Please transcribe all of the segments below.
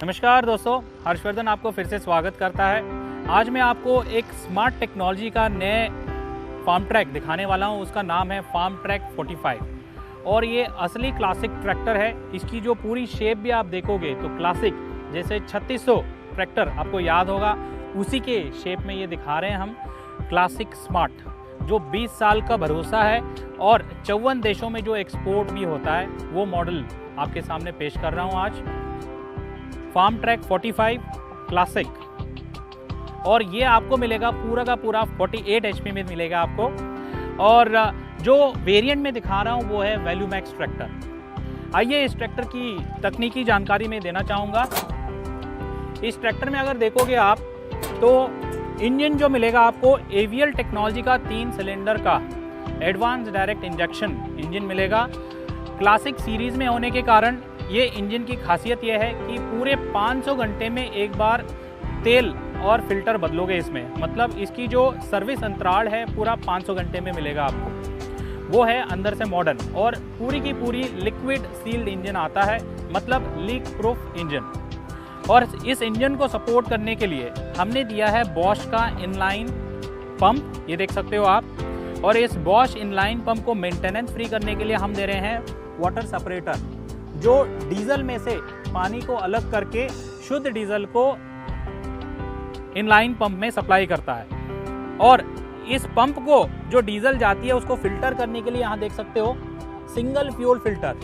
नमस्कार दोस्तों, हर्षवर्धन आपको फिर से स्वागत करता है। आज मैं आपको एक स्मार्ट टेक्नोलॉजी का नए फार्म ट्रैक दिखाने वाला हूं। उसका नाम है फार्म ट्रैक 45 और ये असली क्लासिक ट्रैक्टर है। इसकी जो पूरी शेप भी आप देखोगे तो क्लासिक जैसे 3600 ट्रैक्टर आपको याद होगा, उसी के शेप में ये दिखा रहे हैं हम। क्लासिक स्मार्ट जो 20 साल का भरोसा है और 54 देशों में जो एक्सपोर्ट भी होता है, वो मॉडल आपके सामने पेश कर रहा हूँ आज। फार्म ट्रैक 45 क्लासिक और ये आपको मिलेगा पूरा का पूरा 48 HP में मिलेगा आपको। और जो वेरिएंट में दिखा रहा हूँ वो है वैल्यू मैक्स ट्रैक्टर। आइए इस ट्रैक्टर की तकनीकी जानकारी मैं देना चाहूँगा। इस ट्रैक्टर में अगर देखोगे आप तो इंजन जो मिलेगा आपको एवीएल टेक्नोलॉजी का 3 सिलेंडर का एडवांस डायरेक्ट इंजेक्शन इंजन मिलेगा। क्लासिक सीरीज़ में होने के कारण ये इंजन की खासियत यह है कि पूरे 500 घंटे में एक बार तेल और फिल्टर बदलोगे इसमें, मतलब इसकी जो सर्विस अंतराल है पूरा 500 घंटे में मिलेगा आपको। वो है अंदर से मॉडर्न और पूरी की पूरी लिक्विड सील्ड इंजन आता है, मतलब लीक प्रूफ इंजन। और इस इंजन को सपोर्ट करने के लिए हमने दिया है बॉश का इनलाइन पंप, ये देख सकते हो आप। और इस बॉश इनलाइन पंप को मेंटेनेंस फ्री करने के लिए हम दे रहे हैं वाटर सेपरेटर, जो डीजल में से पानी को अलग करके शुद्ध डीजल को इनलाइन पंप में सप्लाई करता है। और इस पंप को जो डीजल जाती है उसको फिल्टर करने के लिए यहाँ देख सकते हो single fuel filter,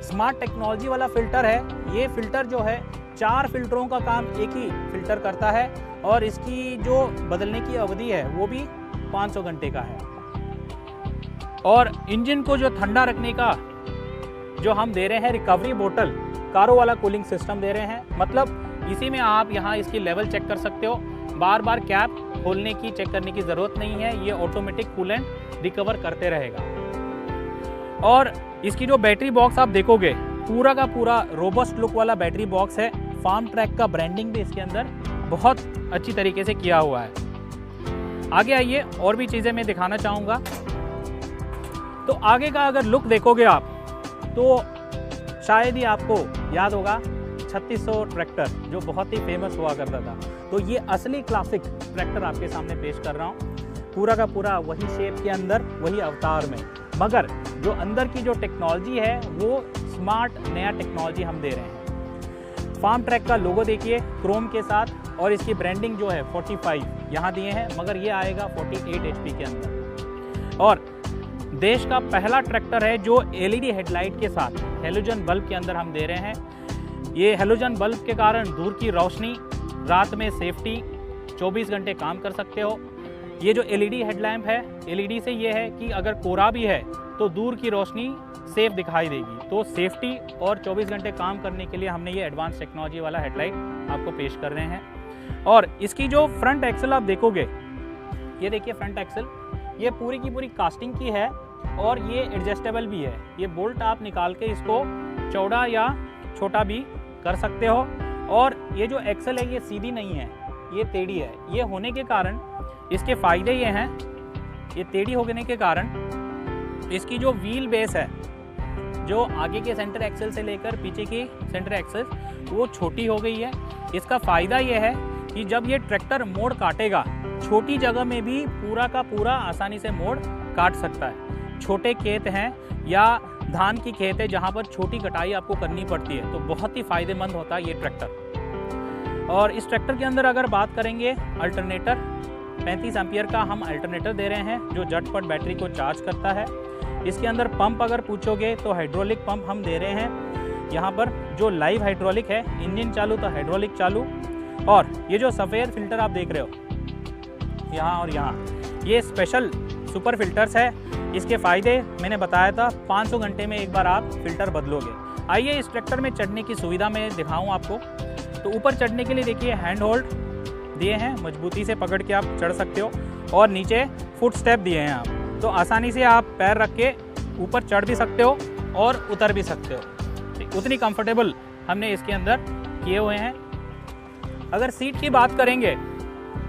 smart technology वाला फिल्टर है। ये फिल्टर जो है 4 फिल्टरों का काम एक ही फिल्टर करता है और इसकी जो बदलने की अवधि है वो भी 500 घंटे का है। और इंजन को जो ठंडा रखने का जो हम दे रहे हैं रिकवरी बोतल, कारो वाला कूलिंग सिस्टम दे रहे हैं, मतलब इसी में आप यहाँ इसकी लेवल चेक कर सकते हो। बार बार कैप खोलने की चेक करने की ज़रूरत नहीं है, ये ऑटोमेटिक कूलेंट रिकवर करते रहेगा। और इसकी जो बैटरी बॉक्स आप देखोगे पूरा का पूरा रोबस्ट लुक वाला बैटरी बॉक्स है। फार्म ट्रैक का ब्रांडिंग भी इसके अंदर बहुत अच्छी तरीके से किया हुआ है। आगे आइए और भी चीज़ें मैं दिखाना चाहूँगा। तो आगे का अगर लुक देखोगे आप तो शायद ही आपको याद होगा 3600 ट्रैक्टर जो बहुत ही फेमस हुआ करता था। तो ये असली क्लासिक ट्रैक्टर आपके सामने पेश कर रहा हूँ, पूरा का पूरा वही शेप के अंदर, वही अवतार में, मगर जो अंदर की जो टेक्नोलॉजी है वो स्मार्ट नया टेक्नोलॉजी हम दे रहे हैं। फार्म ट्रैक का लोगो देखिए क्रोम के साथ, और इसकी ब्रांडिंग जो है 45 यहाँ दिए हैं, मगर ये आएगा 48 HP के अंदर। और देश का पहला ट्रैक्टर है जो LED हेडलाइट के साथ हेलोजन बल्ब के अंदर हम दे रहे हैं। ये हेलोजन बल्ब के कारण दूर की रोशनी, रात में सेफ्टी, 24 घंटे काम कर सकते हो। ये जो LED हेडलैम्प है, LED से ये है कि अगर कोहरा भी है तो दूर की रोशनी सेफ दिखाई देगी। तो सेफ्टी और 24 घंटे काम करने के लिए हमने ये एडवांस टेक्नोलॉजी वाला हेडलाइट आपको पेश कर रहे हैं। और इसकी जो फ्रंट एक्सल आप देखोगे, ये देखिए फ्रंट एक्सल, ये पूरी की पूरी कास्टिंग की है और ये एडजस्टेबल भी है। ये बोल्ट आप निकाल के इसको चौड़ा या छोटा भी कर सकते हो। और ये जो एक्सल है ये सीधी नहीं है, ये टेढ़ी है। ये होने के कारण इसके फ़ायदे ये हैं, ये टेढ़ी होने के कारण इसकी जो व्हील बेस है, जो आगे के सेंटर एक्सल से लेकर पीछे की सेंटर एक्सल, वो छोटी हो गई है। इसका फ़ायदा ये है कि जब ये ट्रैक्टर मोड़ काटेगा, छोटी जगह में भी पूरा का पूरा आसानी से मोड़ काट सकता है। छोटे खेत हैं या धान की खेत है जहाँ पर छोटी कटाई आपको करनी पड़ती है, तो बहुत ही फ़ायदेमंद होता है ये ट्रैक्टर। और इस ट्रैक्टर के अंदर अगर बात करेंगे अल्टरनेटर, 35 एम्पियर का हम अल्टरनेटर दे रहे हैं जो झटपट बैटरी को चार्ज करता है। इसके अंदर पंप अगर पूछोगे तो हाइड्रोलिक पंप हम दे रहे हैं यहाँ पर, जो लाइव हाइड्रोलिक है, इंजन चालू तो हाइड्रोलिक चालू। और ये जो सफ़ेद फिल्टर आप देख रहे हो यहाँ और यहाँ, ये स्पेशल सुपर फिल्टर्स है। इसके फ़ायदे मैंने बताया था, 500 घंटे में एक बार आप फिल्टर बदलोगे। आइए इस ट्रैक्टर में चढ़ने की सुविधा मैं दिखाऊं आपको। तो ऊपर चढ़ने के लिए देखिए हैंड होल्ड दिए हैं, मजबूती से पकड़ के आप चढ़ सकते हो। और नीचे फुट स्टेप दिए हैं आप, तो आसानी से आप पैर रख के ऊपर चढ़ भी सकते हो और उतर भी सकते हो। उतनी कंफर्टेबल हमने इसके अंदर किए हुए हैं। अगर सीट की बात करेंगे,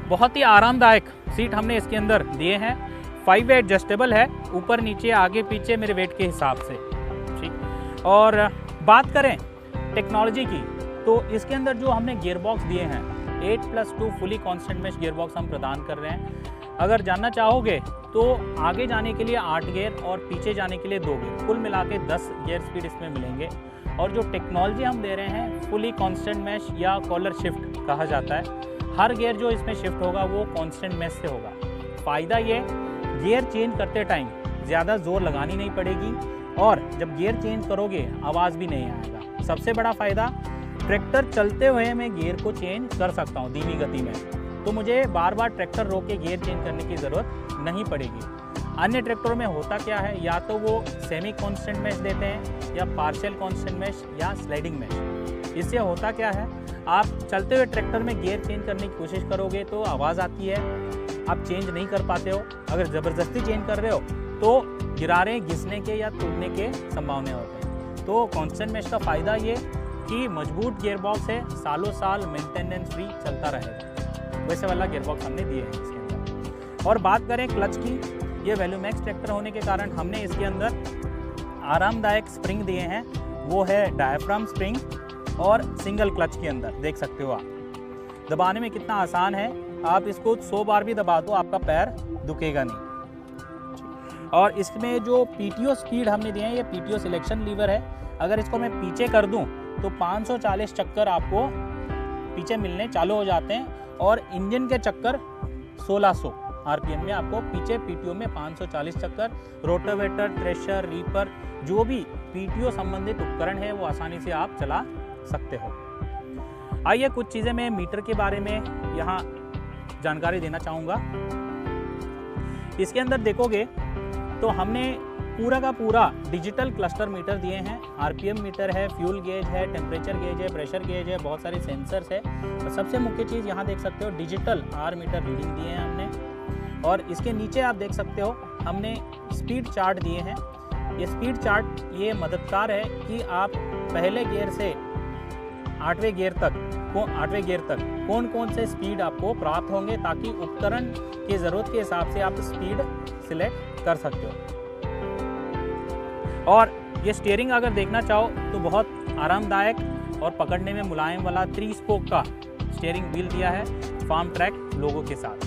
बहुत ही आरामदायक सीट हमने इसके अंदर दिए हैं। 5 वे एडजस्टेबल है, ऊपर नीचे आगे पीछे मेरे वेट के हिसाब से, ठीक। और बात करें टेक्नोलॉजी की, तो इसके अंदर जो हमने गियर बॉक्स दिए हैं 8+2 fully constant mesh gear box हम प्रदान कर रहे हैं। अगर जानना चाहोगे तो आगे जाने के लिए 8 गियर और पीछे जाने के लिए 2 गियर, कुल मिला के 10 गियर स्पीड इसमें मिलेंगे। और जो टेक्नोलॉजी हम दे रहे हैं फुली कांस्टेंट मेश या कॉलर शिफ्ट कहा जाता है। हर गियर जो इसमें शिफ्ट होगा वो कांस्टेंट मेश से होगा। फ़ायदा ये, गियर चेंज करते टाइम ज़्यादा ज़ोर लगानी नहीं पड़ेगी और जब गियर चेंज करोगे आवाज़ भी नहीं आएगा। सबसे बड़ा फ़ायदा, ट्रैक्टर चलते हुए मैं गियर को चेंज कर सकता हूँ धीमी गति में, तो मुझे बार बार ट्रैक्टर रोक के गियर चेंज करने की ज़रूरत नहीं पड़ेगी। अन्य ट्रैक्टरों में होता क्या है, या तो वो सेमी कांस्टेंट मेश देते हैं या पार्शियल कांस्टेंट मेश या स्लाइडिंग मेश। इससे होता क्या है, आप चलते हुए ट्रैक्टर में गियर चेंज करने की कोशिश करोगे तो आवाज़ आती है, आप चेंज नहीं कर पाते हो। अगर ज़बरदस्ती चेंज कर रहे हो तो गिरारे घिसने के या टूटने के संभावना होते हैं। तो कांस्टेंट मेश का फ़ायदा ये कि मजबूत गियर बॉक्स है, सालों साल मेंटेनेंस फ्री चलता रहेगा। वैसे वाला गियर बॉक्स हमने दिए हैं इसके अंदर। और बात करें क्लच की, ये वैल्यूमैक्स ट्रैक्टर होने के कारण हमने इसके अंदर आरामदायक स्प्रिंग दिए हैं, वो है डायफ्राम स्प्रिंग और सिंगल क्लच के अंदर देख सकते हो आप। दबाने में कितना आसान है, आप इसको 100 बार भी दबा दो आपका पैर दुखेगा नहीं। और इसमें जो पीटीओ स्पीड हमने दिए हैं, ये पीटीओ सिलेक्शन लीवर है। अगर इसको मैं पीछे कर दूं तो 540 चक्कर आपको पीछे मिलने चालू हो जाते हैं और इंजन के चक्कर 1600 आरपीएम में आपको पीछे पीटीओ में 540 चक्कर। रोटावेटर, थ्रेशर, रीपर, जो भी पीटीओ संबंधित उपकरण है वो आसानी से आप चला सकते हो। आइए कुछ चीज़ें मैं मीटर के बारे में यहाँ जानकारी देना चाहूँगा। इसके अंदर देखोगे तो हमने पूरा का पूरा डिजिटल क्लस्टर मीटर दिए हैं। आरपीएम मीटर है, फ्यूल गेज है, टेम्परेचर गेज है, प्रेशर गेज है, बहुत सारे सेंसर्स है। और सबसे मुख्य चीज़ यहाँ देख सकते हो डिजिटल आर मीटर रीडिंग दिए हैं हमने। और इसके नीचे आप देख सकते हो हमने स्पीड चार्ट दिए हैं। ये स्पीड चार्ट ये मददगार है कि आप पहले गियर से 8वें गियर तक कौन कौन से स्पीड आपको प्राप्त होंगे, ताकि उपकरण की ज़रूरत के हिसाब से आप स्पीड सिलेक्ट कर सकते हो। और ये स्टीयरिंग अगर देखना चाहो तो बहुत आरामदायक और पकड़ने में मुलायम वाला 3 स्पोक का स्टीयरिंग व्हील दिया है फार्म ट्रैक लोगो के साथ,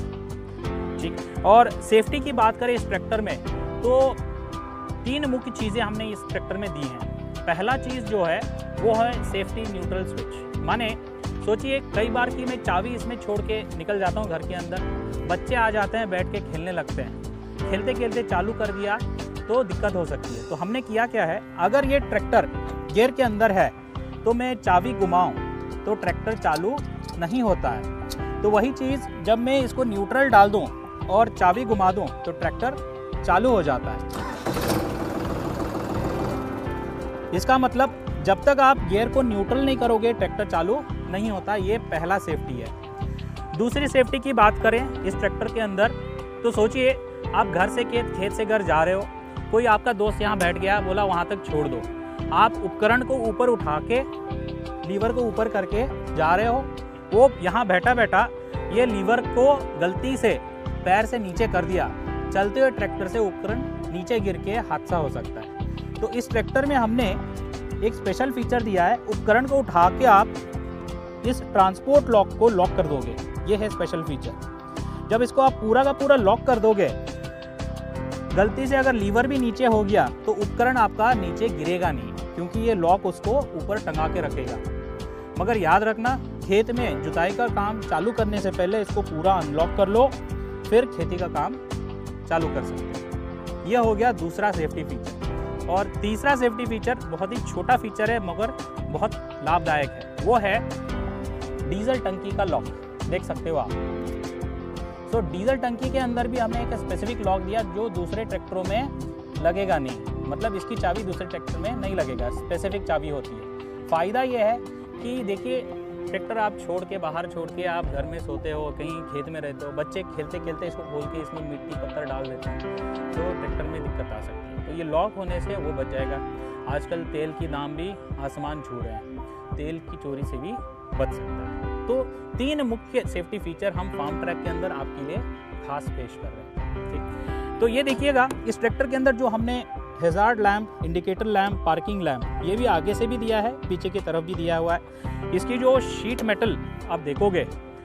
ठीक। और सेफ्टी की बात करें इस ट्रैक्टर में तो 3 मुख्य चीज़ें हमने इस ट्रैक्टर में दी हैं। पहला चीज़ जो है वो है सेफ्टी न्यूट्रल स्विच। माने सोचिए कई बार कि मैं चाबी इसमें छोड़ के निकल जाता हूँ घर के अंदर, बच्चे आ जाते हैं बैठ के खेलने लगते हैं, खेलते खेलते चालू कर दिया तो दिक्कत हो सकती है। तो हमने किया क्या है, अगर ये ट्रैक्टर गियर के अंदर है तो मैं चाबी घुमाऊं तो ट्रैक्टर चालू नहीं होता है। तो वही चीज़ जब मैं इसको न्यूट्रल डाल दूं और चाबी घुमा दूं तो ट्रैक्टर चालू हो जाता है। इसका मतलब जब तक आप गियर को न्यूट्रल नहीं करोगे ट्रैक्टर चालू नहीं होता। ये पहला सेफ्टी है। दूसरी सेफ्टी की बात करें इस ट्रैक्टर के अंदर तो सोचिए आप घर से खेत से घर जा रहे हो, कोई आपका दोस्त यहाँ बैठ गया, बोला वहाँ तक छोड़ दो। आप उपकरण को ऊपर उठा के लीवर को ऊपर करके जा रहे हो, वो यहाँ बैठा बैठा ये लीवर को गलती से पैर से नीचे कर दिया, चलते हुए ट्रैक्टर से उपकरण नीचे गिर के हादसा हो सकता है। तो इस ट्रैक्टर में हमने एक स्पेशल फीचर दिया है, उपकरण को उठा के आप इस ट्रांसपोर्ट लॉक को लॉक कर दोगे। ये है स्पेशल फीचर। जब इसको आप पूरा का पूरा लॉक कर दोगे, गलती से अगर लीवर भी नीचे हो गया तो उपकरण आपका नीचे गिरेगा नहीं, क्योंकि ये लॉक उसको ऊपर टंगा के रखेगा। मगर याद रखना, खेत में जुताई का काम चालू करने से पहले इसको पूरा अनलॉक कर लो, फिर खेती का काम चालू कर सकते हो। यह हो गया दूसरा सेफ्टी फीचर। और तीसरा सेफ्टी फीचर बहुत ही छोटा फीचर है मगर बहुत लाभदायक है, वो है डीजल टंकी का लॉक। देख सकते हो आप। तो डीजल टंकी के अंदर भी हमने एक स्पेसिफिक लॉक दिया जो दूसरे ट्रैक्टरों में लगेगा नहीं, मतलब इसकी चाबी दूसरे ट्रैक्टर में नहीं लगेगा, स्पेसिफिक चाबी होती है। फ़ायदा ये है कि देखिए ट्रैक्टर आप छोड़ के बाहर छोड़ के आप घर में सोते हो, कहीं खेत में रहते हो, बच्चे खेलते खेलते इसको खोल के इसमें मिट्टी पत्थर डाल देते हैं तो ट्रैक्टर में दिक्कत आ सकती है। तो ये लॉक होने से वो बच जाएगा। आजकल तेल की दाम भी आसमान छू रहे हैं, तेल की चोरी से भी बच सकता है। तो 3 मुख्य सेफ्टी फीचर हम फार्म ट्रैक के अंदर आपके लिए खास पेश कर रहे हैं, ठीक। तो ये देखिएगा इस ट्रैक्टर के अंदर जो हमने hazard lamp, indicator lamp, parking lamp, ये भी आगे से भी दिया है, पीछे की तरफ भी दिया हुआ है। इसकी जो शीट मेटल आप देखोगे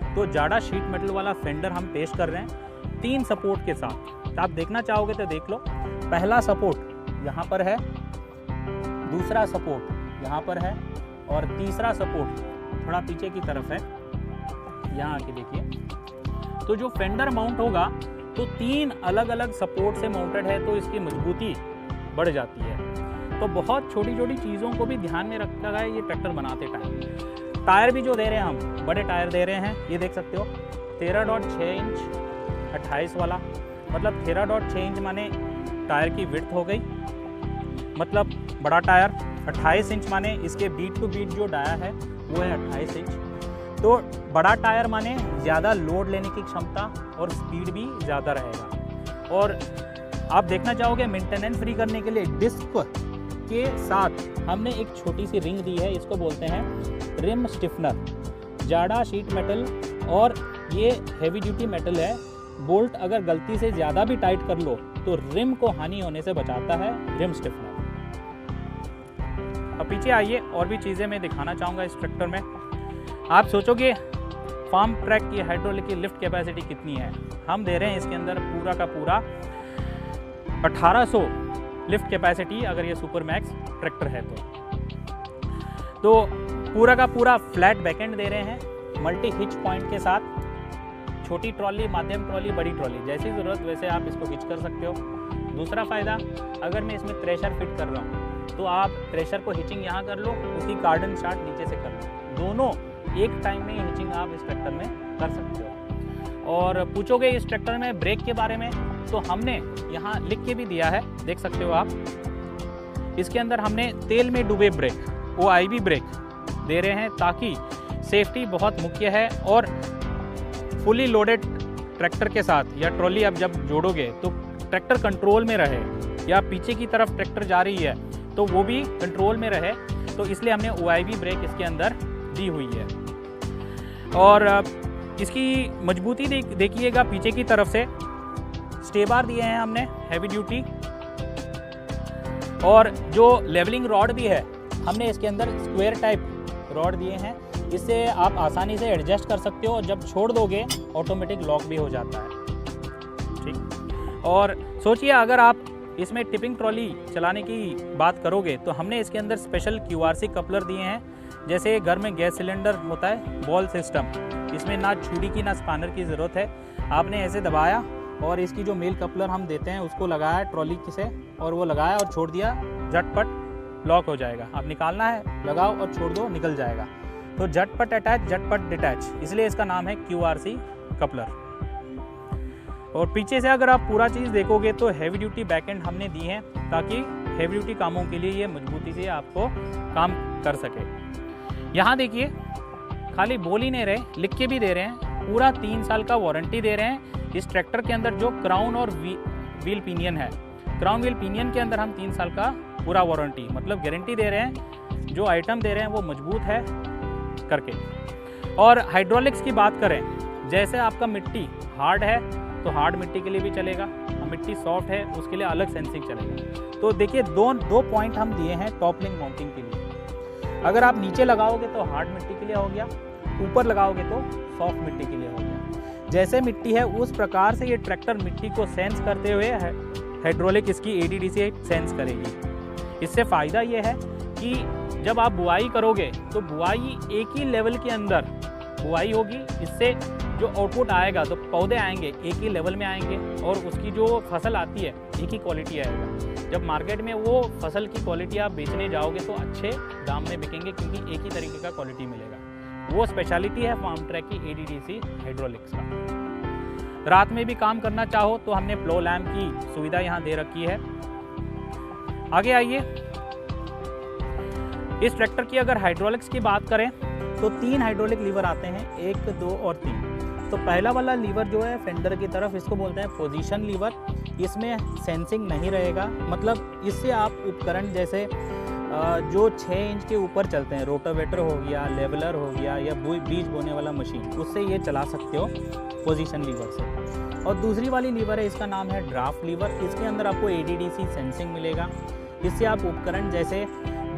तो जाडा शीट मेटल वाला फेंडर हम पेश कर रहे हैं 3 सपोर्ट के साथ। आप देखना चाहोगे तो देख लो। पहला सपोर्ट यहाँ पर है, दूसरा सपोर्ट यहाँ पर है और तीसरा सपोर्ट थोड़ा पीछे की तरफ है, यहाँ आके देखिए। तो जो फेंडर माउंट होगा तो 3 अलग अलग सपोर्ट से माउंटेड है, तो इसकी मजबूती बढ़ जाती है। तो बहुत छोटी छोटी चीज़ों को भी ध्यान में रखा गया है ये ट्रैक्टर बनाते टाइम। टायर भी जो दे रहे हैं हम बड़े टायर दे रहे हैं, ये देख सकते हो 13.6 इंच 28 वाला, मतलब 13.6 इंच माने टायर की विड्थ हो गई, मतलब बड़ा टायर। 28 इंच माने इसके बीट टू बीट जो डाया है वो है 28 इंच। तो बड़ा टायर माने ज़्यादा लोड लेने की क्षमता और स्पीड भी ज़्यादा रहेगा। और आप देखना चाहोगे मेंटेनेंस फ्री करने के लिए डिस्क के साथ हमने एक छोटी सी रिंग दी है, इसको बोलते हैं रिम स्टिफनर। जाडा शीट मेटल और ये हैवी ड्यूटी मेटल है, बोल्ट अगर गलती से ज़्यादा भी टाइट कर लो तो रिम को हानि होने से बचाता है रिम स्टिफनर। अब पीछे आइए, और भी चीज़ें मैं दिखाना चाहूँगा इस ट्रैक्टर में। आप सोचोगे फार्म ट्रैक की हाइड्रोलिक की लिफ्ट कैपेसिटी कितनी है। हम दे रहे हैं इसके अंदर पूरा का पूरा 1800 लिफ्ट कैपेसिटी, अगर ये सुपर मैक्स ट्रैक्टर है तो पूरा का पूरा फ्लैट बैकएंड दे रहे हैं मल्टी हिच पॉइंट के साथ। छोटी ट्रॉली, माध्यम ट्रॉली, बड़ी ट्रॉली, जैसी ज़रूरत वैसे आप इसको हिच कर सकते हो। दूसरा फ़ायदा, अगर मैं इसमें थ्रेशर फिट कर रहा हूँ तो आप थ्रेशर को हिचिंग यहाँ कर लो, उसकी कार्डन शार्ट नीचे से कर लो। दोनों एक टाइम में हिचिंग आप इस ट्रैक्टर में कर सकते हो। और पूछोगे इस ट्रैक्टर में ब्रेक के बारे में, तो हमने यहाँ लिख के भी दिया है, देख सकते हो आप। इसके अंदर हमने तेल में डूबे ब्रेक, OIB ब्रेक दे रहे हैं, ताकि सेफ्टी बहुत मुख्य है। और फुली लोडेड ट्रैक्टर के साथ या ट्रॉली आप जब जोड़ोगे तो ट्रैक्टर कंट्रोल में रहे, या पीछे की तरफ ट्रैक्टर जा रही है तो वो भी कंट्रोल में रहे, तो इसलिए हमने OIB ब्रेक इसके अंदर दी हुई है। और इसकी मजबूती देखिएगा, पीछे की तरफ से स्टेबार दिए हैं हमने हैवी ड्यूटी, और जो लेवलिंग रॉड भी है हमने इसके अंदर स्क्वायर टाइप रॉड दिए हैं। इससे आप आसानी से एडजस्ट कर सकते हो, और जब छोड़ दोगे ऑटोमेटिक लॉक भी हो जाता है। ठीक। और सोचिए अगर आप इसमें टिपिंग ट्रॉली चलाने की बात करोगे तो हमने इसके अंदर स्पेशल QRC कपलर दिए हैं। जैसे घर में गैस सिलेंडर होता है बॉल सिस्टम, इसमें ना छुरी की ना स्पानर की ज़रूरत है। आपने ऐसे दबाया और इसकी जो मेल कपलर हम देते हैं उसको लगाया ट्रॉली से, और वो लगाया और छोड़ दिया, झटपट लॉक हो जाएगा। आप निकालना है, लगाओ और छोड़ दो, निकल जाएगा। तो झटपट अटैच, झटपट डिटैच, इसलिए इसका नाम है QRC कपलर। और पीछे से अगर आप पूरा चीज़ देखोगे तो हैवी ड्यूटी बैकएंड हमने दी है, ताकि हैवी ड्यूटी कामों के लिए ये मजबूती से आपको काम कर सके। यहाँ देखिए, खाली बोल ही नहीं रहे, लिख के भी दे रहे हैं। पूरा 3 साल का वारंटी दे रहे हैं इस ट्रैक्टर के अंदर। जो क्राउन और व्हील पिनियन है, क्राउन व्हील पिनियन के अंदर हम 3 साल का पूरा वारंटी, मतलब गारंटी दे रहे हैं। जो आइटम दे रहे हैं वो मजबूत है करके। और हाइड्रोलिक्स की बात करें, जैसे आपका मिट्टी हार्ड है तो हार्ड मिट्टी के लिए भी चलेगा, मिट्टी सॉफ्ट है उसके लिए अलग सेंसिंग चलेगा। तो देखिए दो पॉइंट हम दिए हैं टॉप लिंक माउंटिंग के लिए। अगर आप नीचे लगाओगे तो हार्ड मिट्टी के लिए हो गया, ऊपर लगाओगे तो सॉफ्ट मिट्टी के लिए हो गया। जैसे मिट्टी है उस प्रकार से ये ट्रैक्टर मिट्टी को सेंस करते हुए हाइड्रोलिक इसकी ADDC सेंस करेगी। इससे फ़ायदा ये है कि जब आप बुआई करोगे तो बुआई एक ही लेवल के अंदर बुआई होगी। इससे जो आउटपुट आएगा, तो पौधे आएंगे एक ही लेवल में आएंगे, और उसकी जो फसल आती है एक ही क्वालिटी आएगा। जब मार्केट में वो फसल की क्वालिटी आप बेचने जाओगे तो अच्छे दाम में बिकेंगे, क्योंकि एक ही तरीके का क्वालिटी मिलेगा। वो स्पेशलिटी है फार्म ट्रैक की ADDC हाइड्रोलिक्स का। रात में भी काम करना चाहो तो हमने फ्लो लैम्प की सुविधा यहाँ दे रखी है। आगे आइए, इस ट्रैक्टर की अगर हाइड्रोलिक्स की बात करें तो 3 हाइड्रोलिक लीवर आते हैं, 1, 2 और 3। तो पहला वाला लीवर जो है फेंडर की तरफ, इसको बोलते हैं पोजीशन लीवर। इसमें सेंसिंग नहीं रहेगा, मतलब इससे आप उपकरण जैसे जो 6 इंच के ऊपर चलते हैं, रोटावेटर हो गया, लेवलर हो गया या बीज बोने वाला मशीन, उससे ये चला सकते हो पोजीशन लीवर से। और दूसरी वाली लीवर है, इसका नाम है ड्राफ्ट लीवर। इसके अंदर आपको ADDC सेंसिंग मिलेगा। इससे आप उपकरण जैसे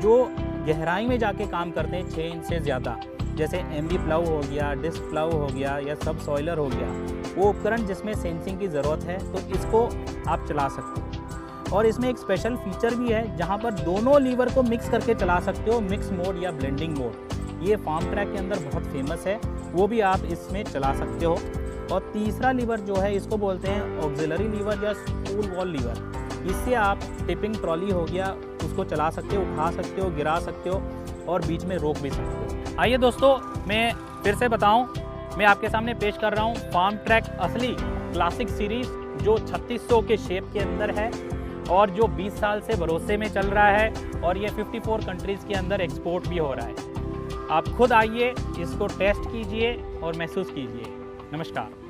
जो गहराई में जाके काम करते हैं 6 इंच से ज़्यादा, जैसे MB प्लाउ हो गया, डिस्क प्लाउ हो गया या सब सॉइलर हो गया, वो उपकरण जिसमें सेंसिंग की ज़रूरत है तो इसको आप चला सकते हो। और इसमें एक स्पेशल फीचर भी है जहाँ पर दोनों लीवर को मिक्स करके चला सकते हो, मिक्स मोड या ब्लेंडिंग मोड। ये फार्म ट्रैक के अंदर बहुत फेमस है, वो भी आप इसमें चला सकते हो। और तीसरा लीवर जो है इसको बोलते हैं ऑक्सिलरी लीवर या स्पूल वॉल लीवर। इससे आप टिपिंग ट्रॉली हो गया उसको चला सकते हो, उठा सकते हो, गिरा सकते हो और बीच में रोक भी सकते हो। आइए दोस्तों, मैं फिर से बताऊं, मैं आपके सामने पेश कर रहा हूं फार्म ट्रैक असली क्लासिक सीरीज़ जो 3600 के शेप के अंदर है और जो 20 साल से भरोसे में चल रहा है और ये 54 कंट्रीज़ के अंदर एक्सपोर्ट भी हो रहा है। आप खुद आइए, इसको टेस्ट कीजिए और महसूस कीजिए। नमस्कार।